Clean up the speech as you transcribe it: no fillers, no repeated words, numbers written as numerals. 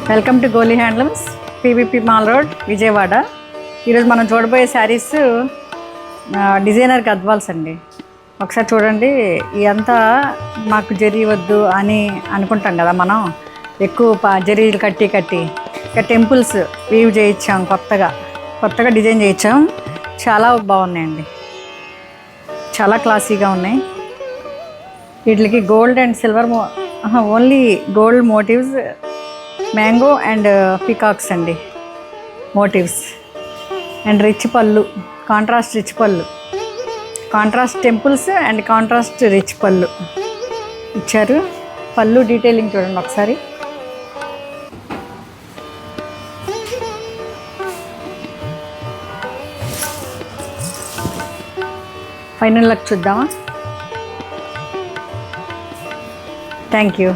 Welcome to Goli handlooms, PVP mall road, Vijayawada. ఈరోజు మనం చూడబోయే శారీస్ డిజైనర్ గద్వాల్స్ అండి. ఒకసారి చూడండి. ఇదంతా మాకు జరీ వద్దు అని అనుకుంటాం కదా, మనం ఎక్కువ జరీలు కట్టి ఇక టెంపుల్స్ వీవ్ చేయించాం, కొత్తగా డిజైన్ చేయించాం. చాలా బాగున్నాయండి, చాలా క్లాసీగా ఉన్నాయి. వీటికి gold and silver only gold motifs, mango and peacocks అండి motifs. And rich pallu, contrast rich pallu, contrast temples and contrast rich pallu ఇచ్చారు. పళ్ళు డీటెయిలింగ్ చూడండి ఒకసారి. ఫైనల్ లుక్ చూద్దామా? Thank you.